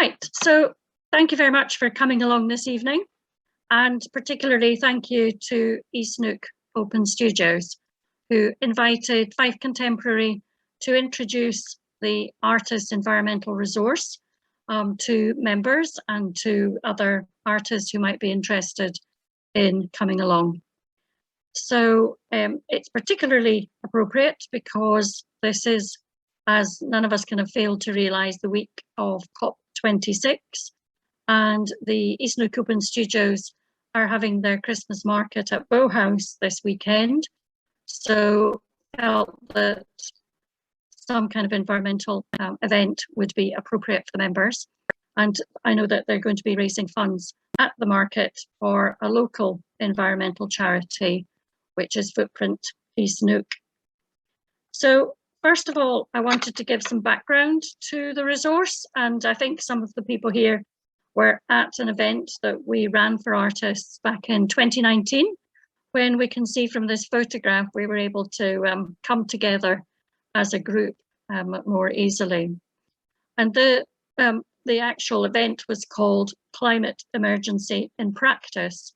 Right, so thank you very much for coming along this evening, and particularly thank you to Neuk Open Studios, who invited Fife Contemporary to introduce the artist environmental resource to members and to other artists who might be interested in coming along. So it's particularly appropriate because this is, as none of us can have failed to realise, the week of COP26, and the Neuk Open Studios are having their Christmas market at Bow House this weekend. So I felt that some kind of environmental event would be appropriate for the members. And I know that they're going to be raising funds at the market for a local environmental charity, which is Footprint Neuk. So first of all, I wanted to give some background to the resource, and I think some of the people here were at an event that we ran for artists back in 2019, when we can see from this photograph we were able to come together as a group more easily. And the actual event was called Climate Emergency in Practice.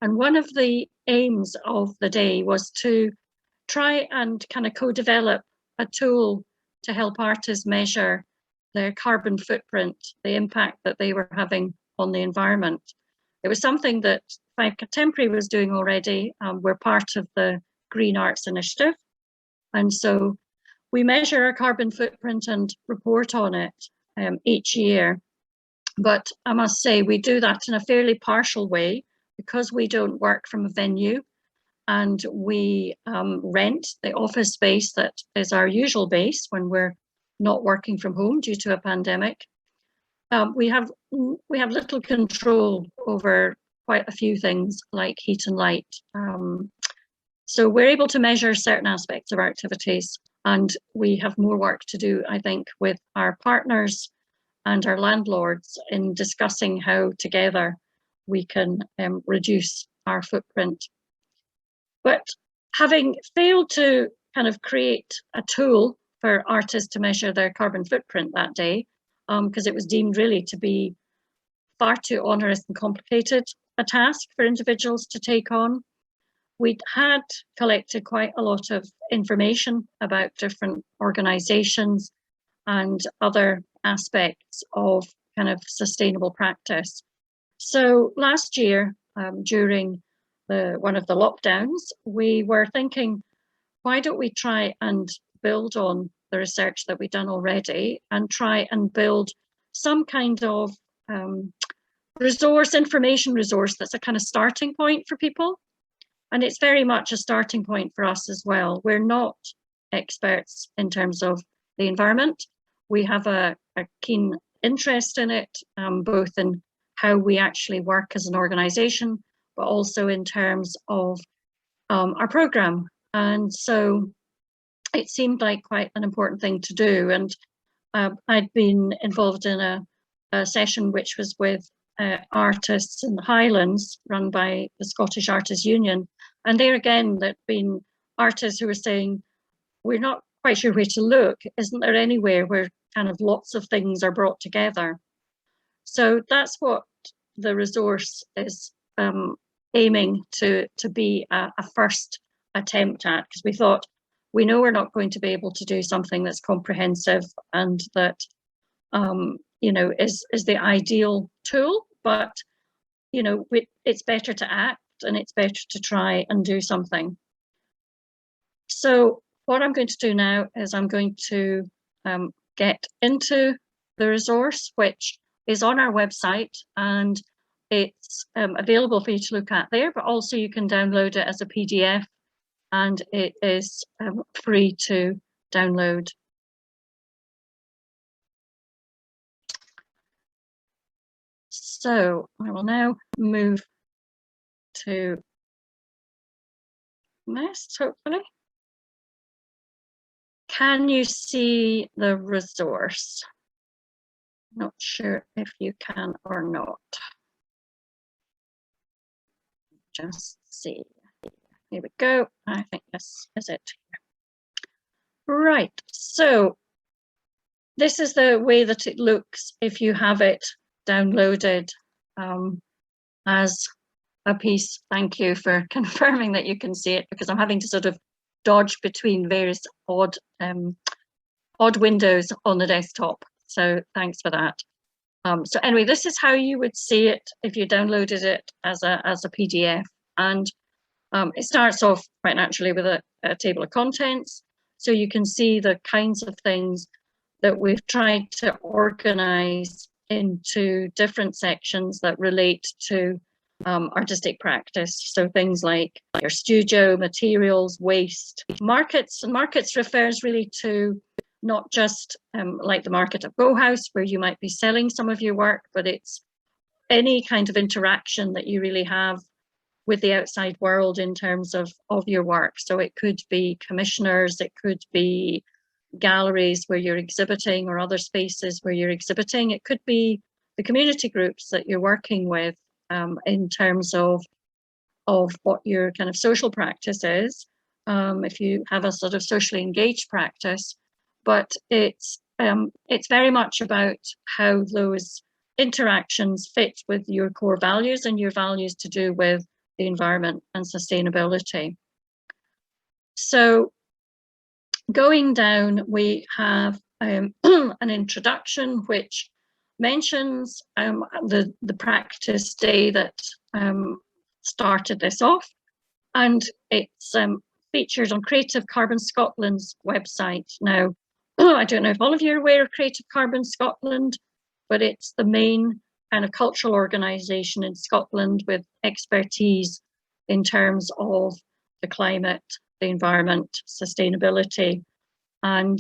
And one of the aims of the day was to try and kind of co-develop a tool to help artists measure their carbon footprint, the impact that they were having on the environment. It was something that Fife Contemporary was doing already. We're part of the Green Arts Initiative. And so we measure our carbon footprint and report on it each year. But I must say, we do that in a fairly partial way because we don't work from a venue, and we rent the office space that is our usual base when we're not working from home due to a pandemic. We have little control over quite a few things like heat and light. So we're able to measure certain aspects of our activities, and we have more work to do, I think, with our partners and our landlords in discussing how together we can reduce our footprint. But having failed to kind of create a tool for artists to measure their carbon footprint that day, because it was deemed really to be far too onerous and complicated a task for individuals to take on, we had collected quite a lot of information about different organisations and other aspects of kind of sustainable practice. So last year, during one of the lockdowns, we were thinking, why don't we try and build on the research that we've done already and try and build some kind of information resource that's a kind of starting point for people. And it's very much a starting point for us as well. We're not experts in terms of the environment. We have a keen interest in it, both in how we actually work as an organisation, but also in terms of our programme. And so it seemed like quite an important thing to do. And I'd been involved in a session which was with artists in the Highlands run by the Scottish Artists Union. And there again, there'd been artists who were saying, we're not quite sure where to look. Isn't there anywhere where kind of lots of things are brought together? So that's what the resource is aiming to be a first attempt at, because we thought, we know we're not going to be able to do something that's comprehensive and that you know, is the ideal tool, but you know, it's better to act and it's better to try and do something. So what I'm going to do now is I'm going to get into the resource, which is on our website, and it's available for you to look at there, but also you can download it as a PDF, and it is free to download. So I will now move to next, hopefully. Can you see the resource? Not sure if you can or not. Just see. Here we go. I think this is it. Right. So this is the way that it looks if you have it downloaded as a piece. Thank you for confirming that you can see it, because I'm having to sort of dodge between various odd windows on the desktop. So thanks for that. So anyway, this is how you would see it if you downloaded it as a PDF. And it starts off quite naturally with a table of contents. So you can see the kinds of things that we've tried to organize into different sections that relate to artistic practice. So things like your studio, materials, waste, markets. And markets refers really to not just like the market at Bow House, where you might be selling some of your work, but it's any kind of interaction that you really have with the outside world in terms of your work. So it could be commissioners, it could be galleries where you're exhibiting, or other spaces where you're exhibiting. It could be the community groups that you're working with in terms of what your kind of social practice is, if you have a sort of socially engaged practice. But it's very much about how those interactions fit with your core values and your values to do with the environment and sustainability. So going down, we have an introduction which mentions the practice day that started this off, and it's featured on Creative Carbon Scotland's website. Now, I don't know if all of you are aware of Creative Carbon Scotland, but it's the main kind of cultural organisation in Scotland with expertise in terms of the climate, the environment, sustainability. And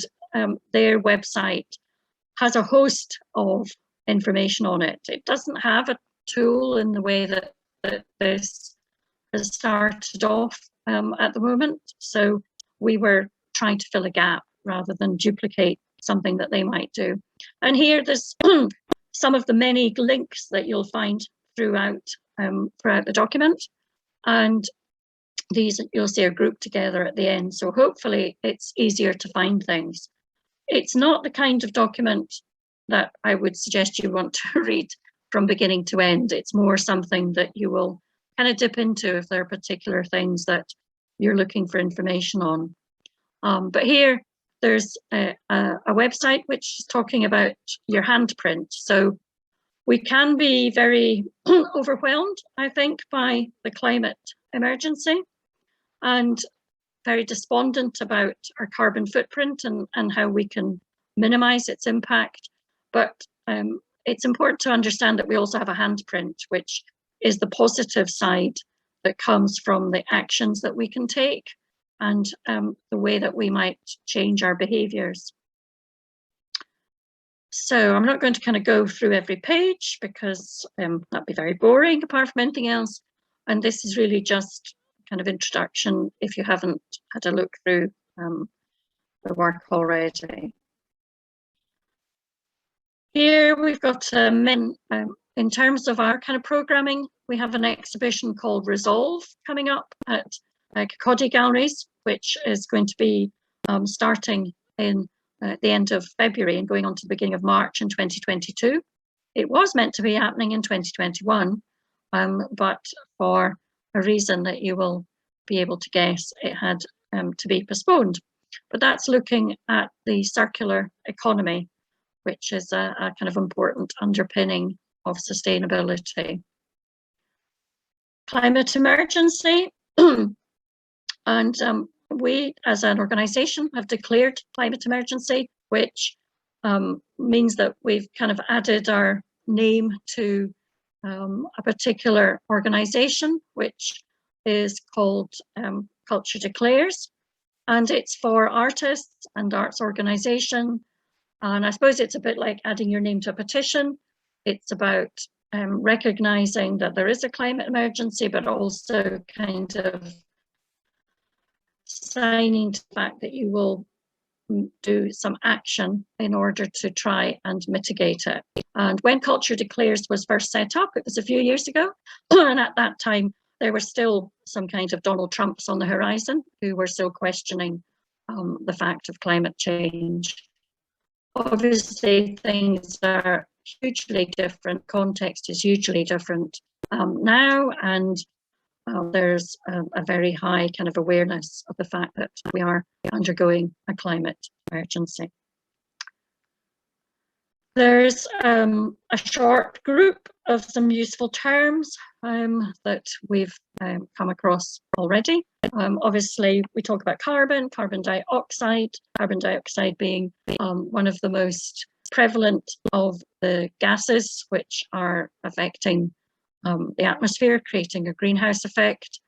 their website has a host of information on it. It doesn't have a tool in the way that this has started off at the moment. So we were trying to fill a gap rather than duplicate something that they might do. And here there's some of the many links that you'll find throughout the document. And these you'll see are grouped together at the end. So hopefully it's easier to find things. It's not the kind of document that I would suggest you want to read from beginning to end. It's more something that you will kind of dip into if there are particular things that you're looking for information on. But here there's a website which is talking about your handprint. So we can be very overwhelmed, I think, by the climate emergency, and very despondent about our carbon footprint and how we can minimize its impact. But it's important to understand that we also have a handprint, which is the positive side that comes from the actions that we can take and the way that we might change our behaviors. So I'm not going to kind of go through every page because that'd be very boring apart from anything else. And this is really just kind of introduction if you haven't had a look through the work already. Here we've got in terms of our kind of programming, we have an exhibition called Resolve coming up at Kirkcaldy Galleries, which is going to be starting in the end of February and going on to the beginning of March in 2022. It was meant to be happening in 2021, but for a reason that you will be able to guess, it had to be postponed. But that's looking at the circular economy, which is a kind of important underpinning of sustainability. Climate emergency, and we as an organisation have declared climate emergency, which means that we've kind of added our name to a particular organisation, which is called Culture Declares, and it's for artists and arts organisation. And I suppose it's a bit like adding your name to a petition. It's about recognising that there is a climate emergency, but also kind of signing to the fact that you will do some action in order to try and mitigate it. And when Culture Declares was first set up, it was a few years ago, and at that time there were still some kind of Donald Trumps on the horizon who were still questioning the fact of climate change. Obviously, things are hugely different. Context is hugely different now, and there's a very high kind of awareness of the fact that we are undergoing a climate emergency. There's a short group of some useful terms that we've come across already. Obviously, we talk about carbon dioxide being one of the most prevalent of the gases which are affecting the atmosphere, creating a greenhouse effect.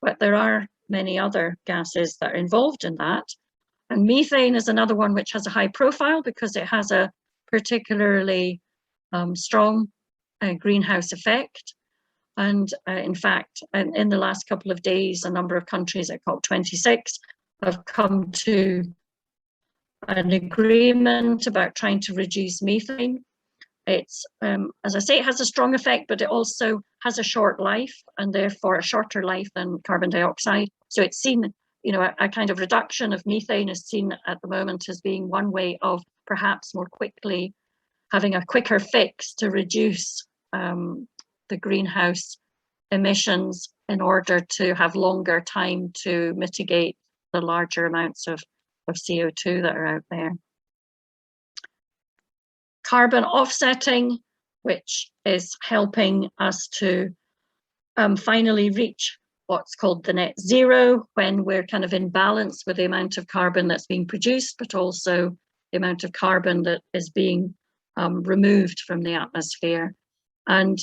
But there are many other gases that are involved in that. And methane is another one which has a high profile because it has a particularly strong greenhouse effect. And in fact, in the last couple of days, a number of countries at COP26 have come to an agreement about trying to reduce methane. It's, as I say, it has a strong effect, but it also has a short life and therefore a shorter life than carbon dioxide. So it's seen, you know, a kind of reduction of methane is seen at the moment as being one way of perhaps more quickly having a quicker fix to reduce the greenhouse emissions in order to have longer time to mitigate the larger amounts of CO2 that are out there. Carbon offsetting, which is helping us to finally reach what's called the net zero, when we're kind of in balance with the amount of carbon that's being produced, but also the amount of carbon that is being removed from the atmosphere. And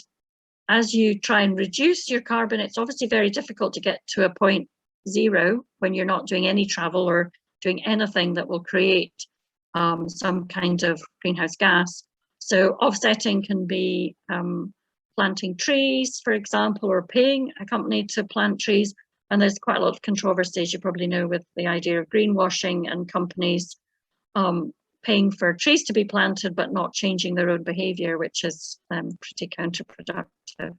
as you try and reduce your carbon, it's obviously very difficult to get to a point zero when you're not doing any travel or doing anything that will create some kind of greenhouse gas. So offsetting can be planting trees, for example, or paying a company to plant trees. And there's quite a lot of controversy, as you probably know, with the idea of greenwashing and companies paying for trees to be planted but not changing their own behaviour, which is pretty counterproductive.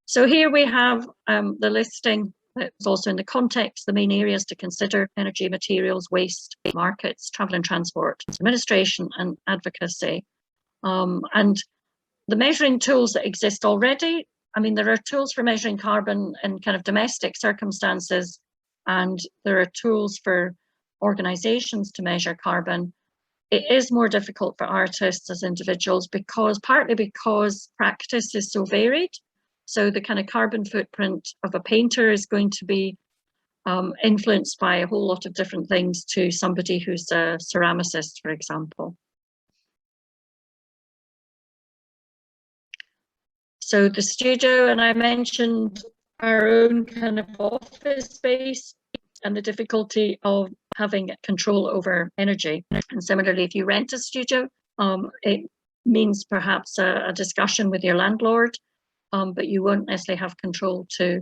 So here we have the listing. It's also in the context, the main areas to consider: energy, materials, waste, markets, travel and transport, administration and advocacy. And the measuring tools that exist already, I mean, there are tools for measuring carbon in kind of domestic circumstances, and there are tools for organizations to measure carbon. It is more difficult for artists as individuals partly because practice is so varied. So the kind of carbon footprint of a painter is going to be influenced by a whole lot of different things to somebody who's a ceramicist, for example. So the studio, and I mentioned our own kind of office space and the difficulty of having control over energy. And similarly, if you rent a studio, it means perhaps a discussion with your landlord, but you won't necessarily have control to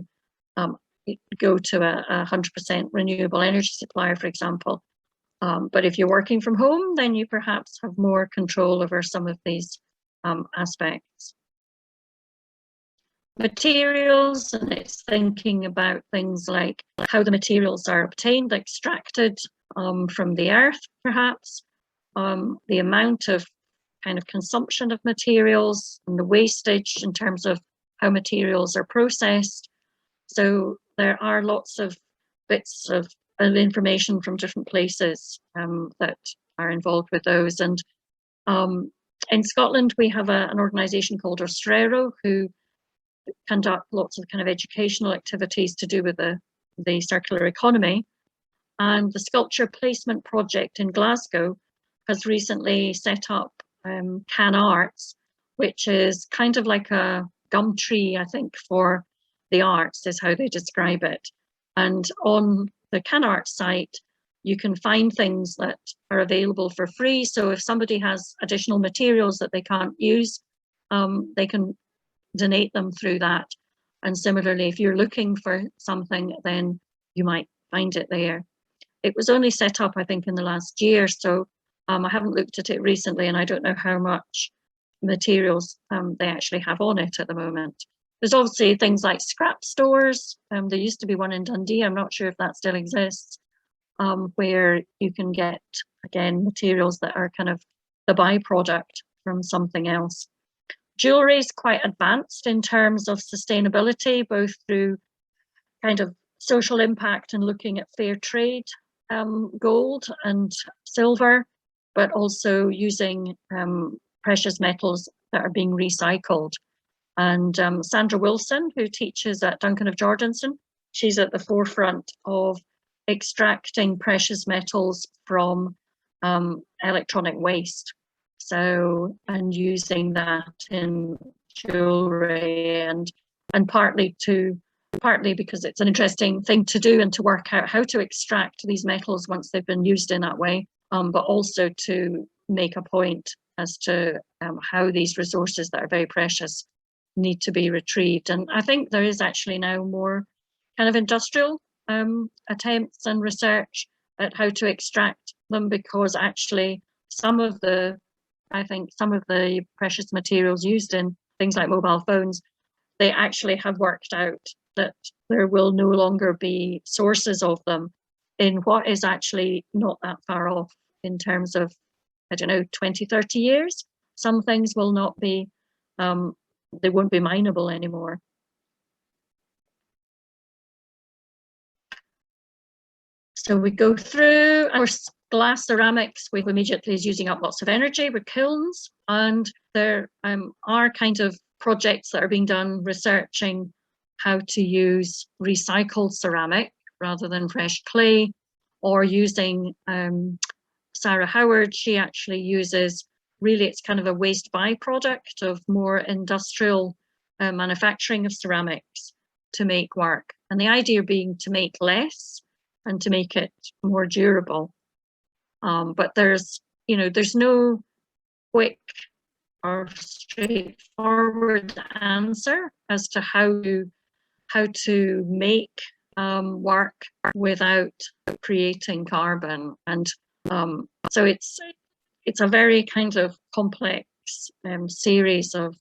go to a 100% renewable energy supplier, for example. But if you're working from home, then you perhaps have more control over some of these aspects. Materials, and it's thinking about things like how the materials are obtained, extracted from the earth, perhaps, the amount of kind of consumption of materials and the wastage in terms of how materials are processed. So there are lots of bits of information from different places that are involved with those. And in Scotland, we have an organisation called Ostrero who conduct lots of kind of educational activities to do with the circular economy. And the Sculpture Placement Project in Glasgow has recently set up Can Arts, which is kind of like a gum tree, I think, for the arts, is how they describe it. And on the Can Arts site, you can find things that are available for free. So if somebody has additional materials that they can't use, they can donate them through that. And similarly, if you're looking for something, then you might find it there. It was only set up, I think, in the last year, so I haven't looked at it recently, and I don't know how much materials they actually have on it at the moment. There's obviously things like scrap stores. There used to be one in Dundee. I'm not sure if that still exists. where you can get, again, materials that are kind of the byproduct from something else. Jewelry is quite advanced in terms of sustainability, both through kind of social impact and looking at fair trade gold and silver, but also using precious metals that are being recycled. And Sandra Wilson, who teaches at Duncan of Jordanson, she's at the forefront of extracting precious metals from electronic waste. So, and using that in jewelry, and partly because it's an interesting thing to do and to work out how to extract these metals once they've been used in that way, but also to make a point as to how these resources that are very precious need to be retrieved. And I think there is actually now more kind of industrial attempts and research at how to extract them, because actually some of the precious materials used in things like mobile phones, they actually have worked out that there will no longer be sources of them in what is actually not that far off in terms of, I don't know, 20, 30 years. Some things will not be, they won't be mineable anymore. So we go through, of course, glass ceramics, we immediately is using up lots of energy with kilns, and there are kind of projects that are being done researching how to use recycled ceramic rather than fresh clay, or using Sarah Howard, she actually uses, really it's kind of a waste byproduct of more industrial manufacturing of ceramics to make work. And the idea being to make less and to make it more durable. But there's no quick or straightforward answer as to how to make work without creating carbon. And so it's a very kind of complex series of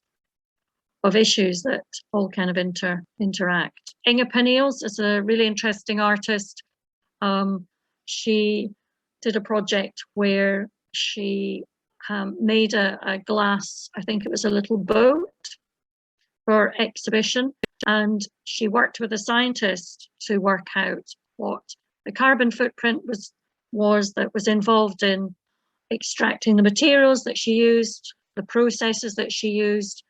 issues that all kind of interact. Inga Pinneels is a really interesting artist. She did a project where she made a glass, I think it was a little boat for exhibition, and she worked with a scientist to work out what the carbon footprint was involved in extracting the materials that she used, the processes that she used,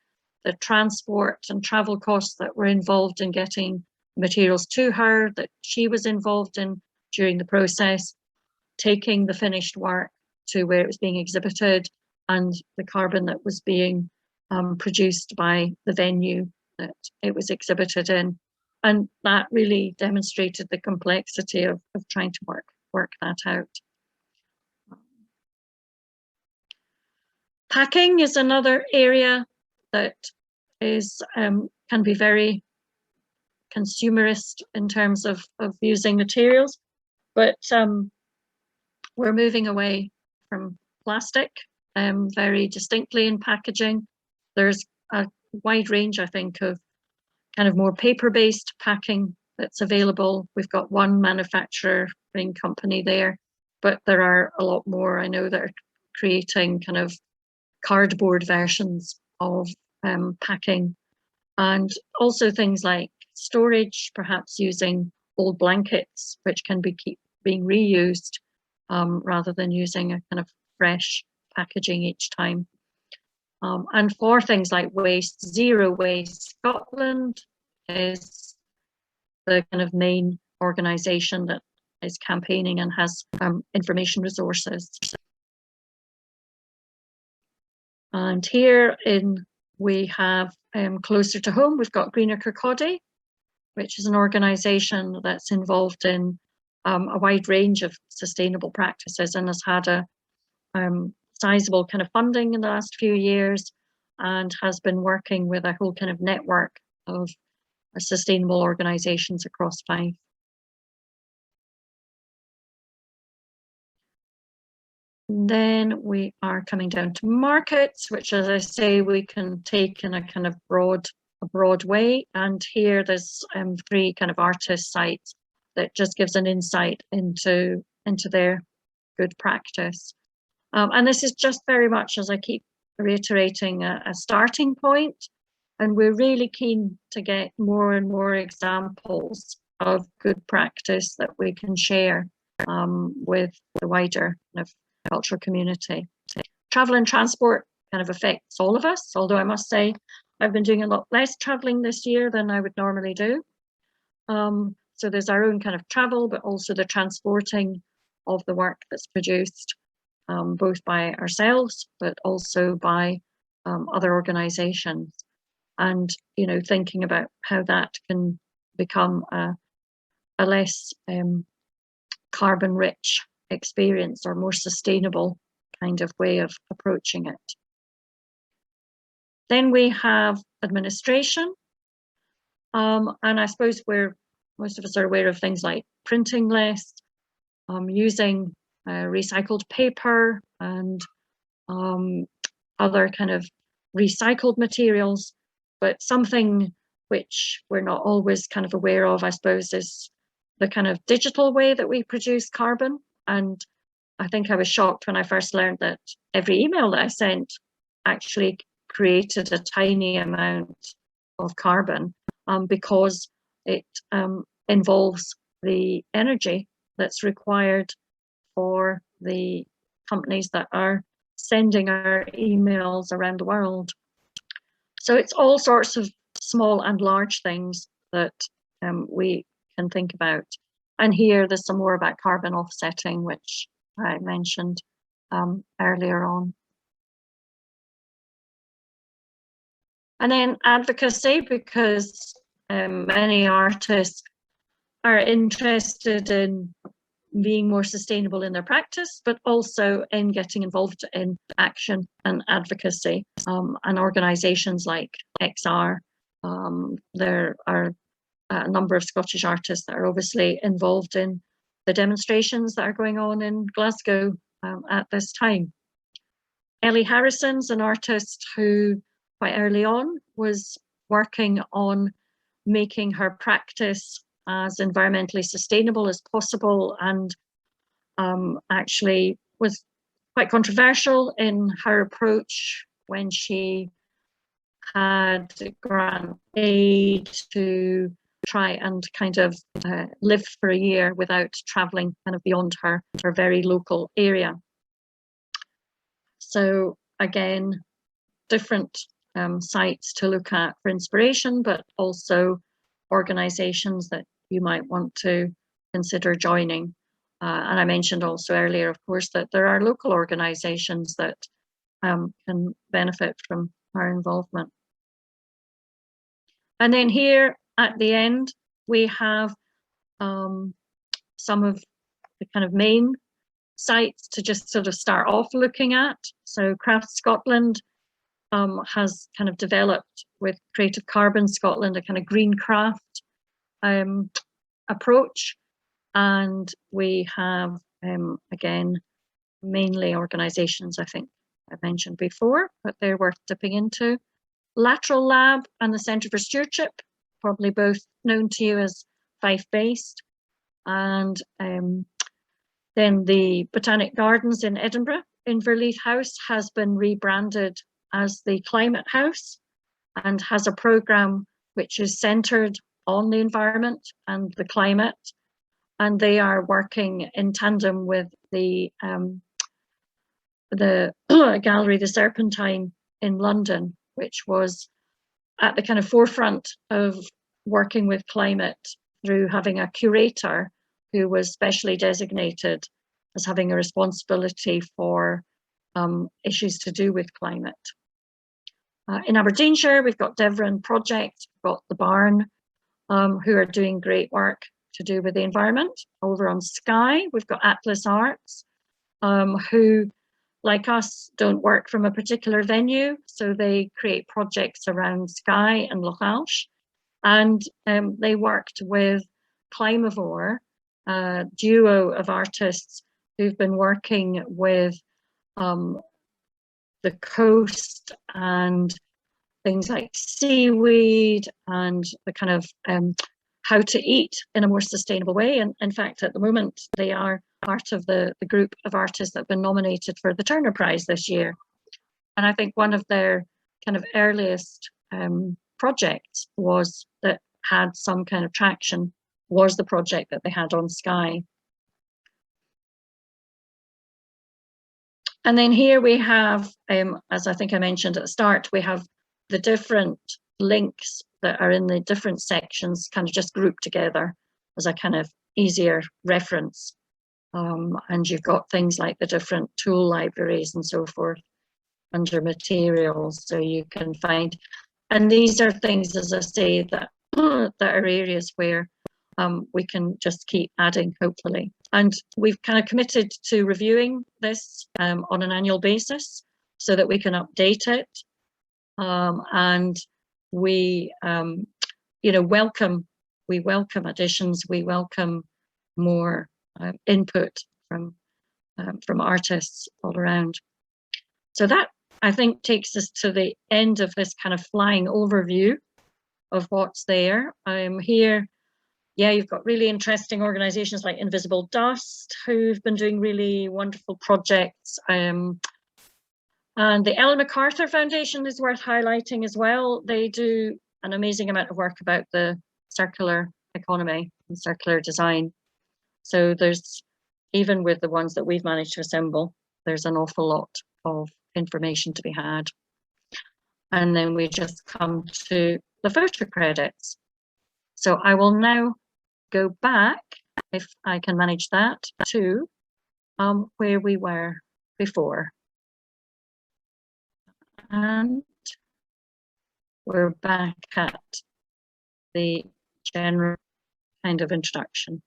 the transport and travel costs that were involved in getting materials to her, that she was involved in during the process, taking the finished work to where it was being exhibited, and the carbon that was being produced by the venue that it was exhibited in. And that really demonstrated the complexity of trying to work that out. Packing is another area that is can be very consumerist in terms of using materials, but we're moving away from plastic very distinctly in packaging. There's a wide range, I think, of kind of more paper-based packing that's available. We've got one manufacturing company there, but there are a lot more, I know, that are creating kind of cardboard versions of packing, and also things like storage, perhaps using old blankets, which can keep being reused rather than using a kind of fresh packaging each time. And for things like waste, Zero Waste Scotland is the kind of main organisation that is campaigning and has information resources. And here we have closer to home, we've got Greenerkirk, which is an organisation that's involved in a wide range of sustainable practices and has had a sizable kind of funding in the last few years, and has been working with a whole kind of network of sustainable organisations across Fife. Then we are coming down to markets, which, as I say, we can take in a kind of broad way. And here there's 3 kind of artist sites that just gives an insight into into their good practice. And this is just very much, as I keep reiterating, a starting point. And we're really keen to get more and more examples of good practice that we can share with the wider kind of cultural community. Travel and transport kind of affects all of us, although I must say I've been doing a lot less traveling this year than I would normally do. So there's our own kind of travel, but also the transporting of the work that's produced, both by ourselves, but also by other organisations. And, you know, thinking about how that can become a less carbon rich experience, or more sustainable kind of way of approaching it. Then we have administration. And I suppose most of us are aware of things like printing less, using recycled paper and other kind of recycled materials. But something which we're not always kind of aware of, I suppose, is the kind of digital way that we produce carbon. And I think I was shocked when I first learned that every email that I sent actually created a tiny amount of carbon, because it involves the energy that's required for the companies that are sending our emails around the world. So it's all sorts of small and large things that we can think about. And here there's some more about carbon offsetting, which I mentioned earlier on. And then advocacy, because many artists are interested in being more sustainable in their practice, but also in getting involved in action and advocacy. And organisations like XR, there are a number of Scottish artists that are obviously involved in the demonstrations that are going on in Glasgow at this time. Ellie Harrison's an artist who quite early on was working on making her practice as environmentally sustainable as possible, and actually was quite controversial in her approach when she had grant aid to try and kind of live for a year without travelling kind of beyond her very local area. So again, different sites to look at for inspiration, but also organisations that you might want to consider joining. And I mentioned also earlier, of course, that there are local organisations that can benefit from our involvement. And then here at the end, we have some of the kind of main sites to just sort of start off looking at. So Craft Scotland has kind of developed with Creative Carbon Scotland a kind of green craft approach. And we have, again, mainly organisations I think I mentioned before, but they're worth dipping into. Lateral Lab and the Centre for Stewardship, probably both known to you as Fife based. And then the Botanic Gardens in Edinburgh, Inverleith House, has been rebranded as the Climate House and has a programme which is centred on the environment and the climate. And they are working in tandem with the gallery, the Serpentine in London, which was at the kind of forefront of working with climate through having a curator who was specially designated as having a responsibility for issues to do with climate. In Aberdeenshire, we've got Devon Project, we've got the Barn, who are doing great work to do with the environment. Over on Skye, we've got Atlas Arts, who, like us, don't work from a particular venue, so they create projects around Skye and Loch Alsh. And they worked with Climavore, a duo of artists who've been working with the coast and things like seaweed and the kind of how to eat in a more sustainable way. And in fact, at the moment, they are part of the group of artists that have been nominated for the Turner Prize this year. And I think one of their kind of earliest projects was that had some kind of traction was the project that they had on Sky. And then here we have, as I think I mentioned at the start, we have the different links that are in the different sections kind of just grouped together as a kind of easier reference. And you've got things like the different tool libraries and so forth under materials, so you can find, and these are things, as I say, that that are areas where we can just keep adding, hopefully. And we've kind of committed to reviewing this on an annual basis so that we can update it. And we, you know, welcome additions, we welcome more input from artists all around. So that, I think, takes us to the end of this kind of flying overview of what's there. Here, yeah, you've got really interesting organizations like Invisible Dust, who've been doing really wonderful projects. And the Ellen MacArthur Foundation is worth highlighting as well. They do an amazing amount of work about the circular economy and circular design. So there's, even with the ones that we've managed to assemble, there's an awful lot of information to be had. And then we just come to the photo credits. So I will now go back, if I can manage that, to where we were before. And we're back at the general kind of introduction.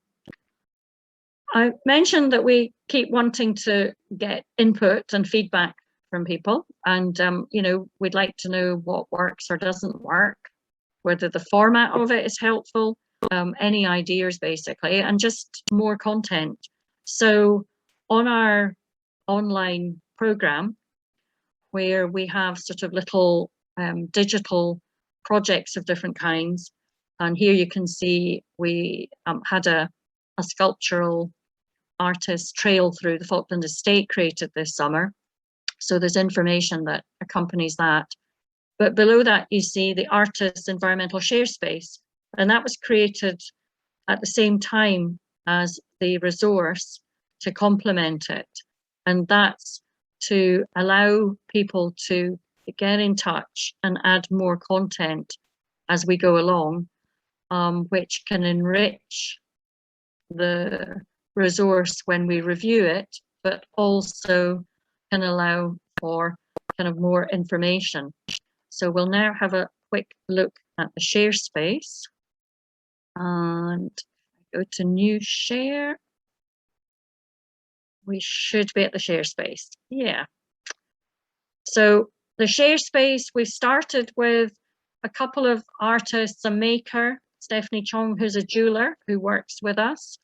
I mentioned that we keep wanting to get input and feedback from people, and you know, we'd like to know what works or doesn't work, whether the format of it is helpful, any ideas basically, and just more content. So on our online program, where we have sort of little digital projects of different kinds, and here you can see we had a sculptural artist trail through the Falkland Estate created this summer. So there's information that accompanies that. But below that, you see the artist's environmental share space. And that was created at the same time as the resource to complement it. And that's to allow people to get in touch and add more content as we go along, which can enrich the resource when we review it, but also can allow for kind of more information. So we'll now have a quick look at the share space, and go to new share. We should be at the share space. Yeah. So the share space, we started with a couple of artists, a maker, Stephanie Chong, who's a jeweler who works with us,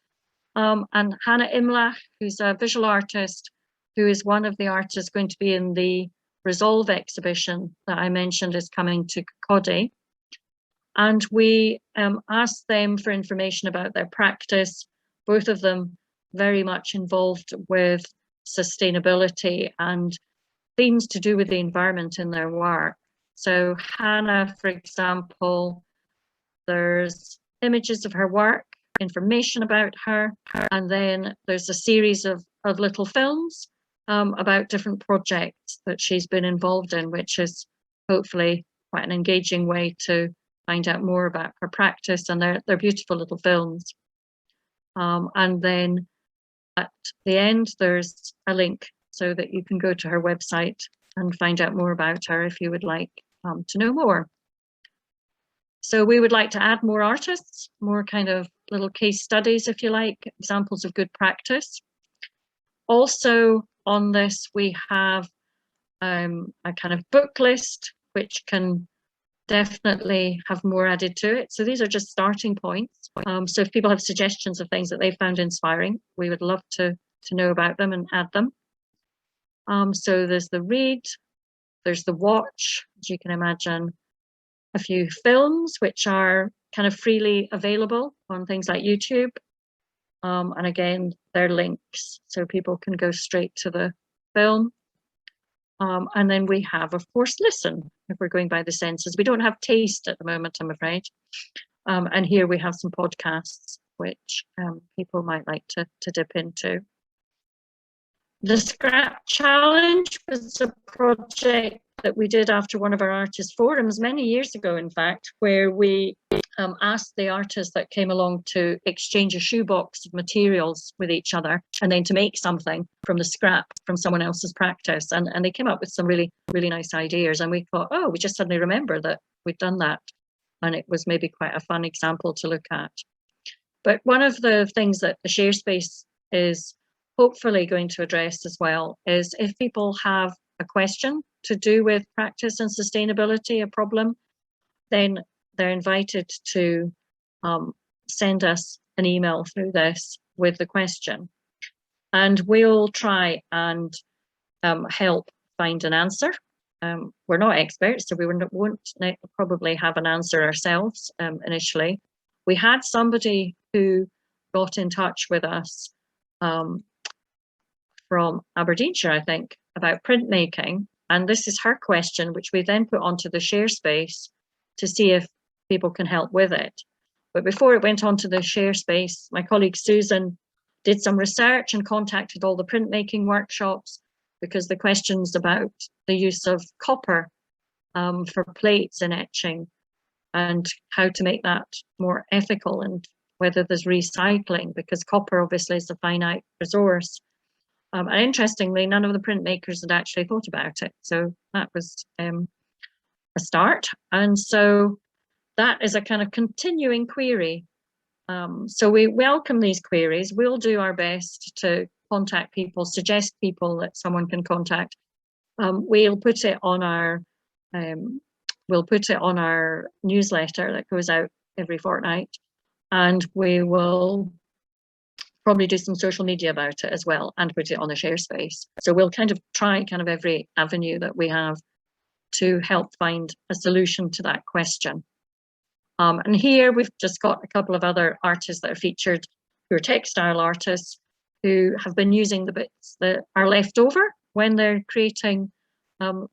and Hannah Imla, who's a visual artist, who is one of the artists going to be in the Resolve exhibition that I mentioned is coming to Cody. And we asked them for information about their practice, both of them very much involved with sustainability and themes to do with the environment in their work. So Hannah, for example, there's images of her work, information about her, and then there's a series of little films about different projects that she's been involved in, which is hopefully quite an engaging way to find out more about her practice, and they're beautiful little films. And then at the end, there's a link so that you can go to her website and find out more about her if you would like to know more. So we would like to add more artists, more kind of little case studies, if you like, examples of good practice. Also on this, we have a kind of book list, which can definitely have more added to it. So these are just starting points. So if people have suggestions of things that they found inspiring, we would love to know about them and add them. So there's the read, there's the watch, as you can imagine, a few films, which are kind of freely available on things like YouTube. And again, they're links, so people can go straight to the film. And then we have, of course, listen, if we're going by the senses. We don't have taste at the moment, I'm afraid. And here we have some podcasts, which people might like to dip into. The Scrap Challenge was a project that we did after one of our artist forums many years ago, in fact, where we asked the artists that came along to exchange a shoebox of materials with each other and then to make something from the scrap from someone else's practice. And they came up with some really, really nice ideas. And we thought, oh, we just suddenly remember that we'd done that. And it was maybe quite a fun example to look at. But one of the things that the Sharespace is hopefully going to address as well is if people have a question to do with practice and sustainability, a problem, then they're invited to send us an email through this with the question. And we'll try and help find an answer. We're not experts, so we won't probably have an answer ourselves initially. We had somebody who got in touch with us from Aberdeenshire, I think, about printmaking. And this is her question, which we then put onto the Sharespace to see if people can help with it. But before it went onto the Sharespace, my colleague Susan did some research and contacted all the printmaking workshops, because the questions about the use of copper for plates and etching and how to make that more ethical and whether there's recycling, because copper obviously is a finite resource. And interestingly, none of the printmakers had actually thought about it. So that was a start. And so that is a kind of continuing query. So we welcome these queries. We'll do our best to contact people, suggest people that someone can contact. We'll put it on our newsletter that goes out every fortnight, and we will probably do some social media about it as well and put it on the Sharespace. So we'll kind of try every avenue that we have to help find a solution to that question. And here we've just got a couple of other artists that are featured who are textile artists who have been using the bits that are left over when they're creating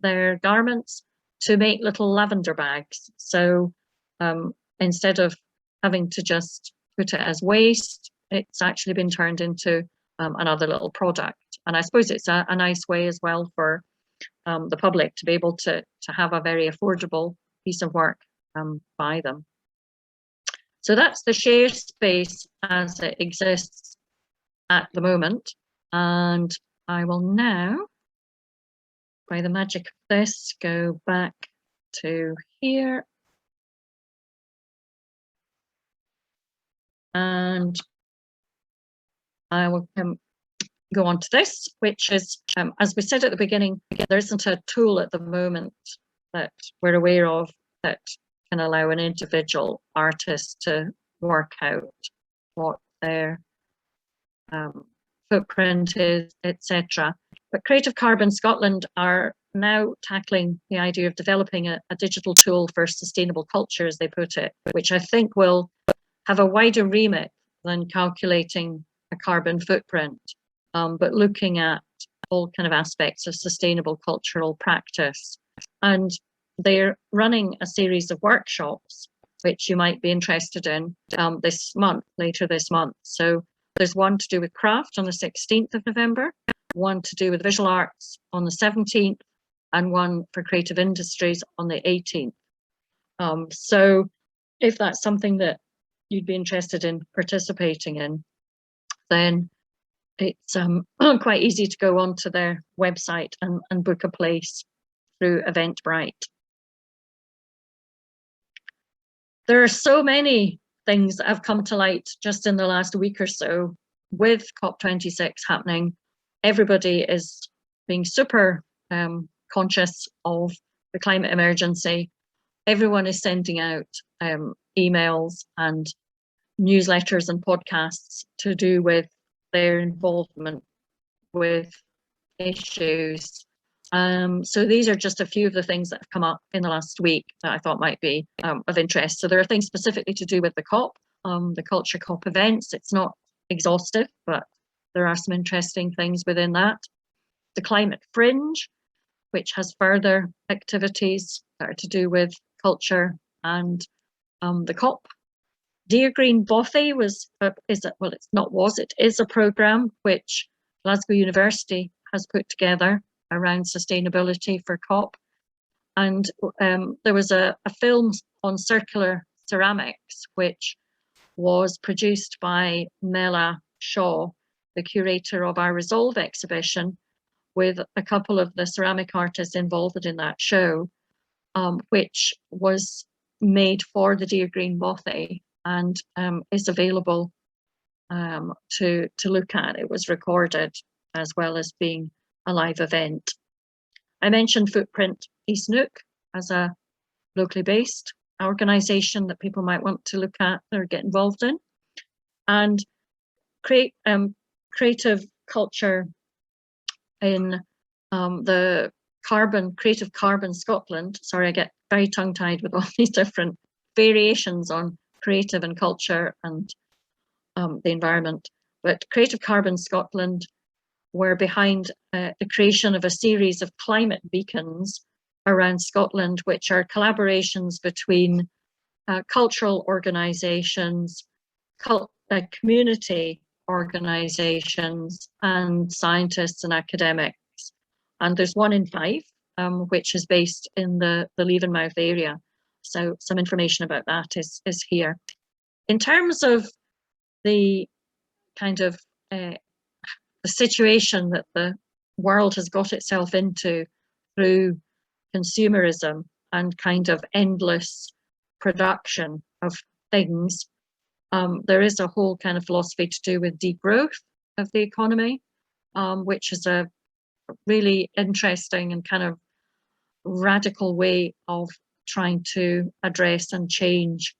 their garments to make little lavender bags. So instead of having to just put it as waste, it's actually been turned into another little product. And I suppose it's a nice way as well for the public to be able to have a very affordable piece of work by them. So that's the Sharespace as it exists at the moment. And I will now, by the magic of this, go back to here. And I will go on to this, which is, as we said at the beginning, there isn't a tool at the moment that we're aware of that can allow an individual artist to work out what their footprint is, etc. But Creative Carbon Scotland are now tackling the idea of developing a digital tool for sustainable culture, as they put it, which I think will have a wider remit than calculating a carbon footprint, but looking at all kind of aspects of sustainable cultural practice. And they're running a series of workshops, which you might be interested in later this month. So there's one to do with craft on the 16th of November, one to do with visual arts on the 17th, and one for creative industries on the 18th. So if that's something that you'd be interested in participating in, then it's quite easy to go onto their website and book a place through Eventbrite. There are so many things that have come to light just in the last week or so with COP26 happening. Everybody is being super conscious of the climate emergency. Everyone is sending out emails and newsletters and podcasts to do with their involvement with issues. So these are just a few of the things that have come up in the last week that I thought might be of interest. So there are things specifically to do with the COP, the Culture COP events. It's not exhaustive, but there are some interesting things within that. The Climate Fringe, which has further activities that are to do with culture and the COP. Dear Green Bothy it is a programme which Glasgow University has put together around sustainability for COP. And there was a film on circular ceramics, which was produced by Imla Shaw, the curator of our Resolve exhibition, with a couple of the ceramic artists involved in that show, which was made for the Dear Green Bothy and is available to look at. It was recorded as well as being a live event. I mentioned Footprint East Neuk as a locally based organisation that people might want to look at or get involved in, and creative culture in the Creative Carbon Scotland. Sorry, I get very tongue-tied with all these different variations on creative and culture and the environment. But Creative Carbon Scotland were behind the creation of a series of climate beacons around Scotland, which are collaborations between cultural organisations, community organisations, and scientists and academics. And there's one in Fife, which is based in the Leavenmouth area. So some information about that is here. In terms of the kind of the situation that the world has got itself into through consumerism and kind of endless production of things, there is a whole kind of philosophy to do with degrowth of the economy, which is a really interesting and kind of radical way of trying to address and change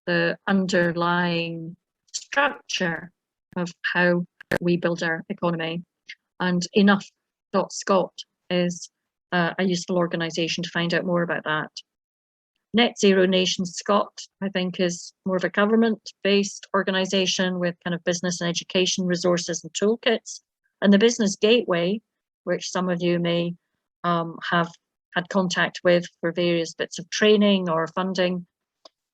the underlying structure of how we build our economy. And enough.scot is a useful organisation to find out more about that. Net Zero Nation Scot, I think, is more of a government-based organisation with kind of business and education resources and toolkits. And the Business Gateway, which some of you may have had contact with for various bits of training or funding,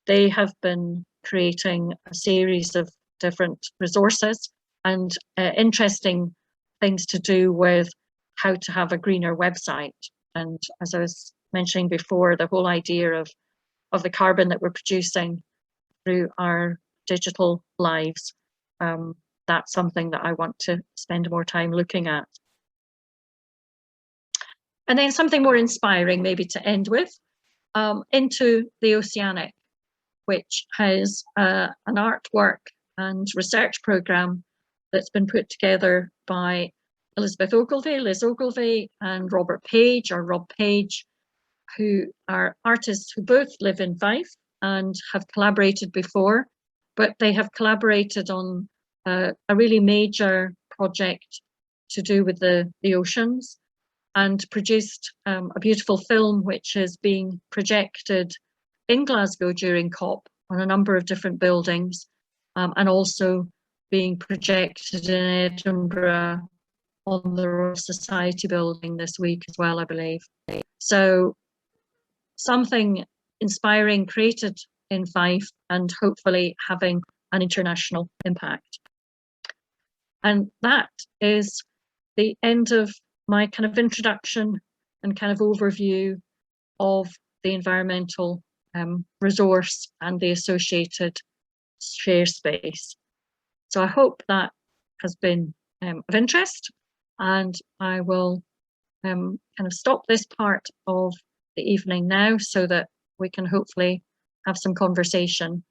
they have been creating a series of different resources and interesting things to do with how to have a greener website. And as I was mentioning before, the whole idea of the carbon that we're producing through our digital lives, that's something that I want to spend more time looking at. And then something more inspiring maybe to end with, Into the Oceanic, which has an artwork and research programme that's been put together by Liz Ogilvie, and Robert Page, or Rob Page, who are artists who both live in Fife and have collaborated before, but they have collaborated on a really major project to do with the oceans, and produced a beautiful film which is being projected in Glasgow during COP on a number of different buildings, and also being projected in Edinburgh on the Royal Society building this week as well, I believe. So something inspiring created in Fife and hopefully having an international impact. And that is the end of my kind of introduction and kind of overview of the environmental resource and the associated Sharespace. So I hope that has been of interest, and I will kind of stop this part of the evening now so that we can hopefully have some conversation